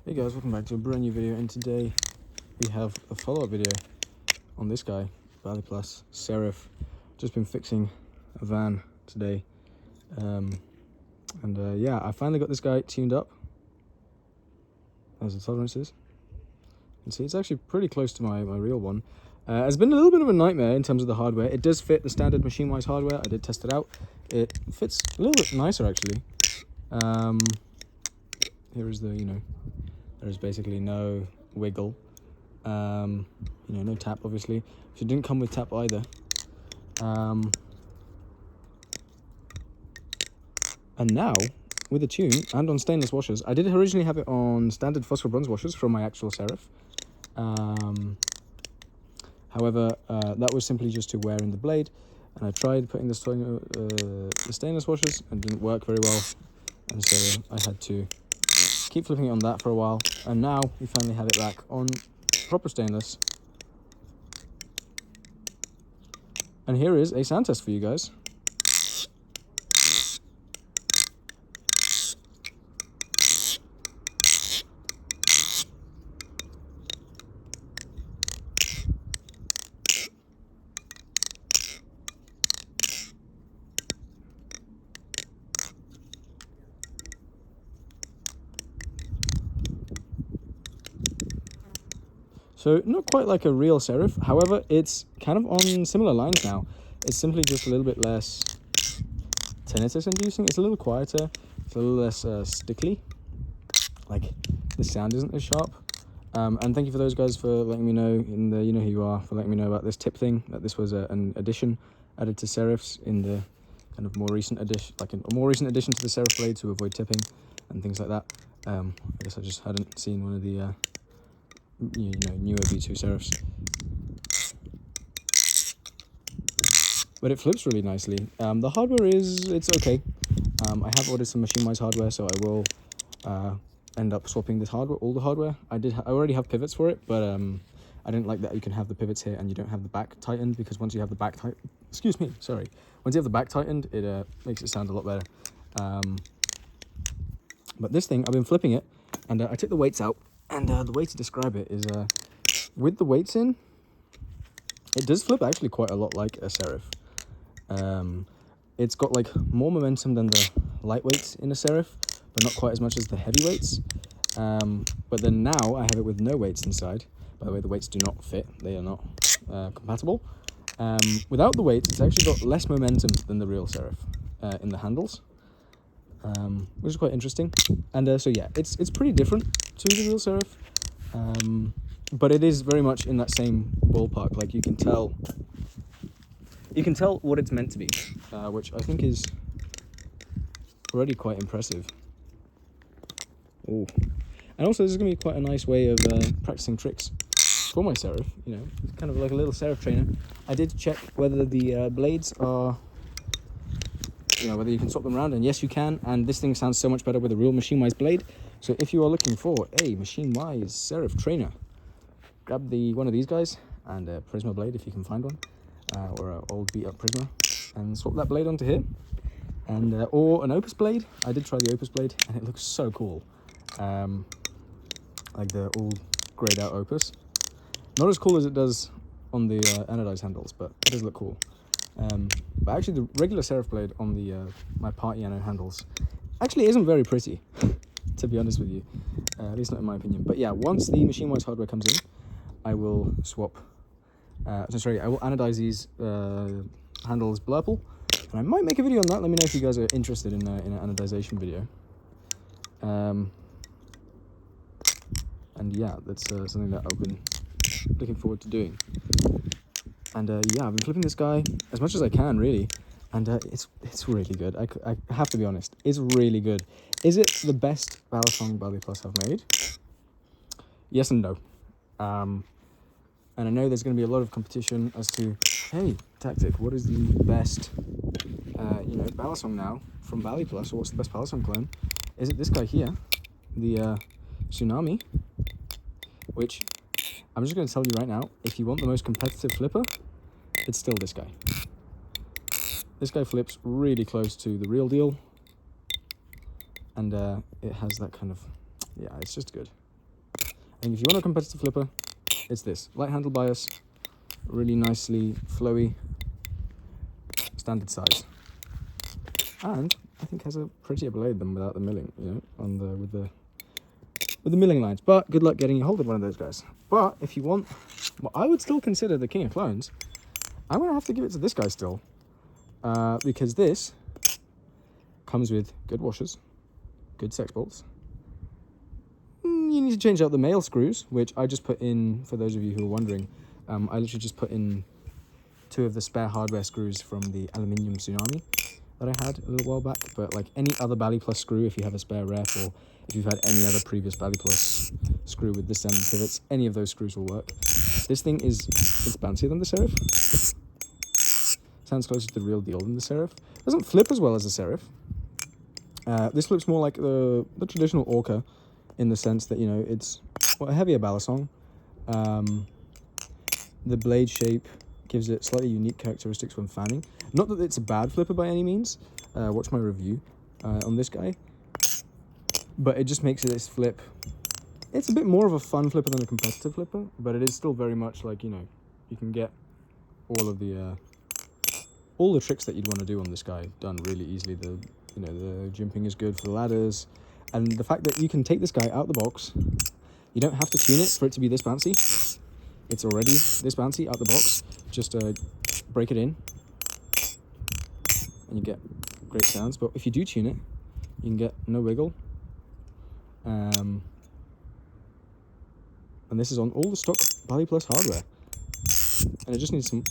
Hey guys, welcome back to a brand new video, and today we have a follow-up video on this guy, Baliplus Serif. Just been fixing a van today, yeah, I finally got this guy tuned up. There's the tolerances. You can see it's actually pretty close to my real one. It's been a little bit of a nightmare in terms of the hardware. It does fit the standard machine-wise hardware. I did test it out. It fits a little bit nicer actually. Here is the, there's basically no wiggle. No tap obviously. So it didn't come with tap either. And now, with the tune and on stainless washers, I did originally have it on standard phosphor bronze washers from my actual Serif. However, that was simply just to wear in the blade, and I tried putting the stainless washers and it didn't work very well, and so I had to keep flipping it on that for a while, and now we finally have it back on proper stainless. And here is a sound test for you guys. So not quite like a real Serif, however, it's kind of on similar lines now. It's simply just a little bit less tinnitus inducing. It's a little quieter, it's a little less stickly. Like, the sound isn't as sharp. And thank you for those guys for letting me know in the, you know who you are, for letting me know about this tip thing, that this was an addition added to Serifs in the kind of more recent addition, like a more recent addition to the Serif blade to avoid tipping and things like that. I guess I just hadn't seen one of the newer V2 Serifs. But it flips really nicely. The hardware it's okay. I have ordered some machine-wise hardware, so I will end up swapping this hardware, all the hardware. I already have pivots for it, but I didn't like that you can have the pivots here and you don't have the back tightened, because once you have the back once you have the back tightened, it makes it sound a lot better. But this thing, I've been flipping it, and I took the weights out. And the way to describe it is, with the weights in, it does flip actually quite a lot like a Serif. It's got like more momentum than the lightweights in a Serif, but not quite as much as the heavyweights. But then now I have it with no weights inside. By the way, the weights do not fit; they are not compatible. Without the weights, it's actually got less momentum than the real Serif in the handles. Which is quite interesting, and so yeah, it's pretty different to the real Serif, but it is very much in that same ballpark. Like, you can tell what it's meant to be, which I think is already quite impressive. Ooh. And also, this is going to be quite a nice way of practicing tricks for my Serif. It's kind of like a little Serif trainer. I did check whether the blades are, whether you can swap them around, and yes you can, and this thing sounds so much better with a real machine-wise blade. So if you are looking for a machine-wise Serif trainer, grab one of these guys, and a Prisma blade if you can find one, or an old beat-up Prisma, and swap that blade onto here, and or an Opus blade. I did try the Opus blade, and it looks so cool, like the all grayed out Opus. Not as cool as it does on the anodized handles, but it does look cool. But actually, the regular Serif blade on the my party anode handles actually isn't very pretty, to be honest with you, at least not in my opinion. But yeah, once the machine-wise hardware comes in, I will swap. I will anodize these handles blurple, and I might make a video on that. Let me know if you guys are interested in an anodization video. And yeah, that's something that I've been looking forward to doing. And yeah, I've been flipping this guy as much as I can, really, and it's really good. I have to be honest, it's really good. Is it the best Balisong Baliplus I've made? Yes and no. And I know there's going to be a lot of competition as to, hey, Tactic, what is the best, Balisong now from Baliplus, or what's the best Balisong clone? Is it this guy here, the Tsunami? Which, I'm just going to tell you right now, if you want the most competitive flipper, it's still this guy. This guy flips really close to the real deal, and it has that kind of, yeah, it's just good. And if you want a competitive flipper, it's this. Light handle bias, really nicely flowy, standard size. And I think has a prettier blade than without the milling, you know, on the with the milling lines. But good luck getting a hold of one of those guys. But if you want what I would still consider the king of clones, I'm going to have to give it to this guy still. Because this comes with good washers, good sex bolts. You need to change out the male screws, which I just put in, for those of you who are wondering, I literally just put in 2 of the spare hardware screws from the aluminium Tsunami that I had a little while back. But like any other Baliplus screw, if you have a spare ref, or if you've had any other previous Baliplus screw with descending pivots, any of those screws will work. This thing it's bouncier than the Serif. Sounds closer to the real deal than the Serif. Doesn't flip as well as the Serif. This flips more like the traditional Orca, in the sense that, you know, it's a heavier balisong. The blade shape gives it slightly unique characteristics when fanning. Not that it's a bad flipper by any means. Watch my review on this guy. But it just makes this flip... It's a bit more of a fun flipper than a competitive flipper, but it is still very much like, you know, you can get all the tricks that you'd want to do on this guy done really easily. The jimping is good for the ladders. And the fact that you can take this guy out the box, you don't have to tune it for it to be this bouncy. It's already this bouncy out the box. Just break it in, and you get great sounds. But if you do tune it, you can get no wiggle. And this is on all the stock Baliplus hardware. And it just needs some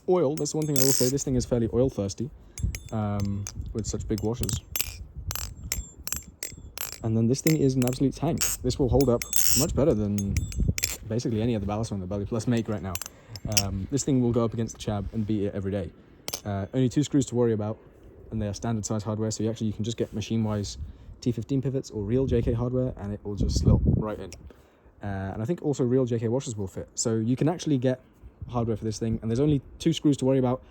oil. That's the one thing I will say. This thing is fairly oil thirsty, with such big washers. And then this thing is an absolute tank. This will hold up much better than basically any other balisong that Baliplus make right now. This thing will go up against the Chab and beat it every day. Only 2 screws to worry about, and they are standard size hardware, so you can just get machine-wise T15 pivots or real JK hardware, and it will just slot right in. And I think also real JK washers will fit. So you can actually get hardware for this thing, and there's only 2 screws to worry about.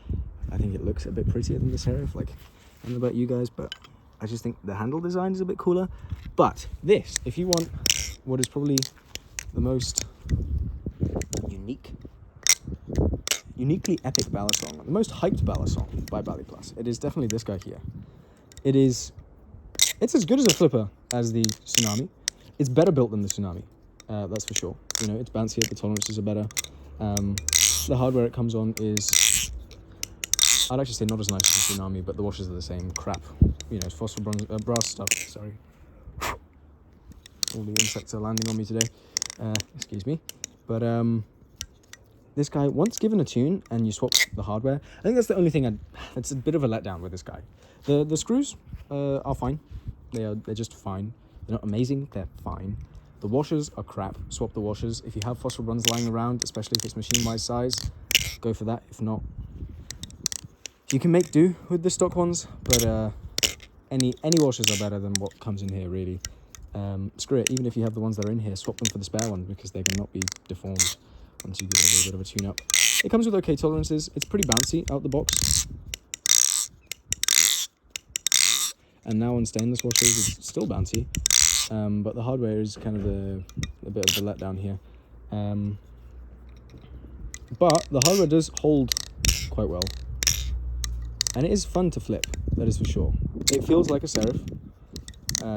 I think it looks a bit prettier than the Serif. Like, I don't know about you guys, but I just think the handle design is a bit cooler. But this, if you want what is probably the most uniquely epic balisong, the most hyped balisong by Baliplus, it is definitely this guy here. It's as good as a flipper as the Tsunami. It's better built than the Tsunami, that's for sure. You know, it's bouncier, the tolerances are better. The hardware it comes on is, I'd actually say not as nice as the Tsunami, but the washers are the same crap. You know, it's phosphor brass stuff, sorry. All the insects are landing on me today. Excuse me. But this guy, once given a tune and you swap the hardware, I think that's the only thing that's a bit of a letdown with this guy. The screws are fine. They're just fine. They're not amazing, they're fine. The washers are crap. Swap the washers. If you have phosphor bronze lying around, especially if it's machine-wise size, go for that. If not, you can make do with the stock ones, but any washers are better than what comes in here, really. Screw it, even if you have the ones that are in here, swap them for the spare ones, because they cannot be deformed once you give it a little bit of a tune-up. It comes with okay tolerances. It's pretty bouncy out the box. And now on stainless washers, it's still bouncy. But the hardware is kind of a bit of the letdown here. But the hardware does hold quite well. And it is fun to flip, that is for sure. It feels like a Serif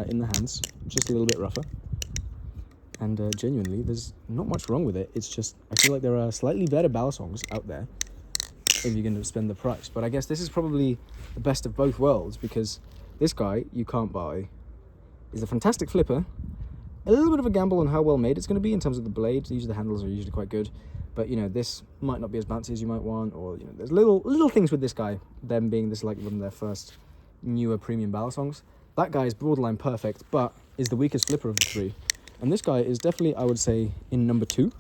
in the hands, just a little bit rougher. And genuinely, there's not much wrong with it. It's just, I feel like there are slightly better balisongs out there if you're going to spend the price. But I guess this is probably the best of both worlds, because this guy you can't buy is a fantastic flipper. A little bit of a gamble on how well made it's going to be in terms of the blade. Usually the handles are usually quite good. But, you know, this might not be as bouncy as you might want, or, you know, there's little things with this guy, them being this like one of their first newer premium balisongs. That guy is borderline perfect, but is the weakest flipper of the 3. And this guy is definitely, I would say, in number 2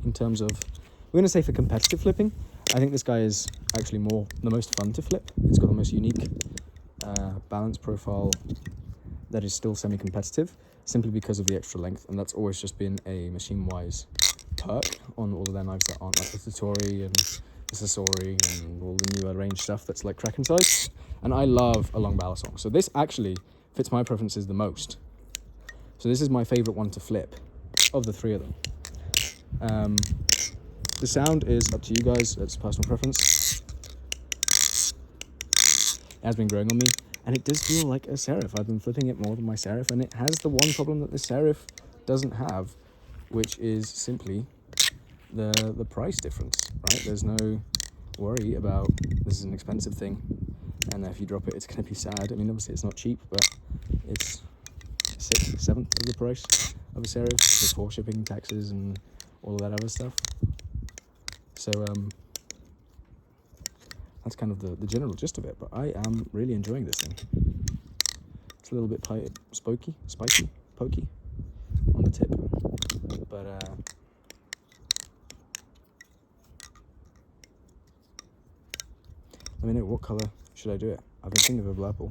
in terms of, we're going to say for competitive flipping. I think this guy is actually the most fun to flip. It's got the most unique balance profile that is still semi-competitive, simply because of the extra length, and that's always just been a machine-wise perk on all of their knives that aren't like the Satori and the Sasori and all the newer range stuff that's like Kraken size. And I love a long balisong, so this actually fits my preferences the most. So this is my favorite one to flip. of the three of them. The sound is up to you guys. It's personal preference. It has been growing on me, and it does feel like a Serif. I've been flipping it more than my Serif, and it has the one problem that the Serif doesn't have, which is simply the price difference, right? There's no worry about this is an expensive thing, and if you drop it, it's going to be sad. I mean, obviously it's not cheap, but it's 1/6, 1/7 of the price of a Serif before shipping, taxes, and all of that other stuff. So that's kind of the general gist of it, but I am really enjoying this thing. It's a little bit spicy, pokey on the tip, but let me know, what color should I do it? I've been thinking of a blurple,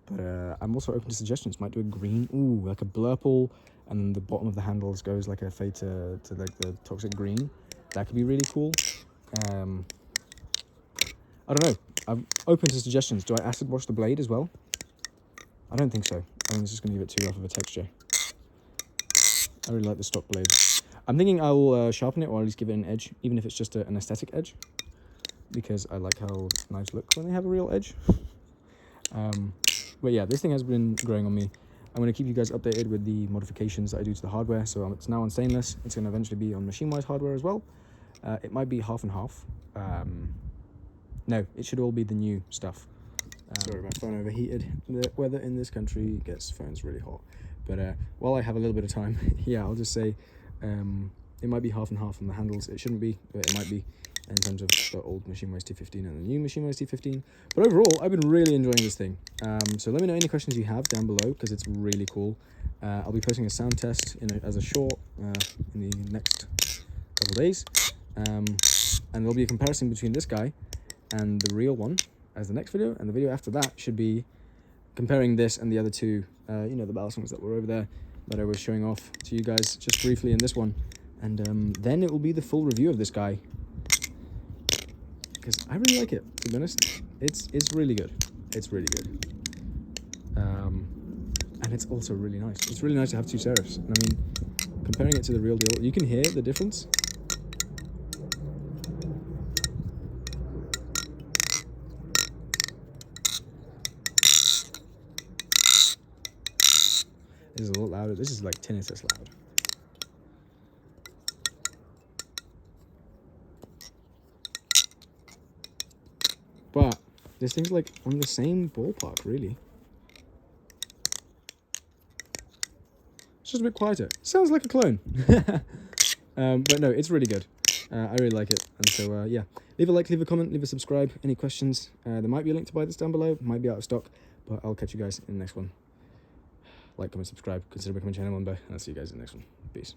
but I'm also open to suggestions. Might do a green, like a blurple, and the bottom of the handles goes like a fade to like the toxic green. That could be really cool. I don't know. I'm open to suggestions. Do I acid wash the blade as well? I don't think so. I think it's just going to give it too rough of a texture. I really like the stock blade. I'm thinking I will sharpen it, or at least give it an edge, even if it's just an aesthetic edge, because I like how knives look when they have a real edge. But yeah, this thing has been growing on me. I'm going to keep you guys updated with the modifications that I do to the hardware. So it's now on stainless. It's going to eventually be on machine-wise hardware as well. It might be half and half. No, it should all be the new stuff. Sorry, my phone overheated. The weather in this country gets phones really hot. But while I have a little bit of time, yeah, I'll just say it might be half and half on the handles. It shouldn't be, but it might be in terms of the old Machine-wise T15 and the new Machine-wise T15. But overall, I've been really enjoying this thing. So let me know any questions you have down below, because it's really cool. I'll be posting a sound test as a short in the next couple of days. And there'll be a comparison between this guy and the real one as the next video, and the video after that should be comparing this and the other two, the Baliplus that were over there that I was showing off to you guys just briefly in this one, and then it will be the full review of this guy, because I really like it, to be honest. It's really good. It's really good. And it's also really nice. It's really nice to have two Serifs. And I mean, comparing it to the real deal, you can hear the difference. This is a lot louder. This is like tinnitus loud. But this thing's like on the same ballpark, really. It's just a bit quieter. Sounds like a clone. But no, it's really good. I really like it. And so, yeah. Leave a like, leave a comment, leave a subscribe. Any questions? There might be a link to buy this down below. Might be out of stock. But I'll catch you guys in the next one. Like, comment, subscribe, consider becoming a channel member, and I'll see you guys in the next one. Peace.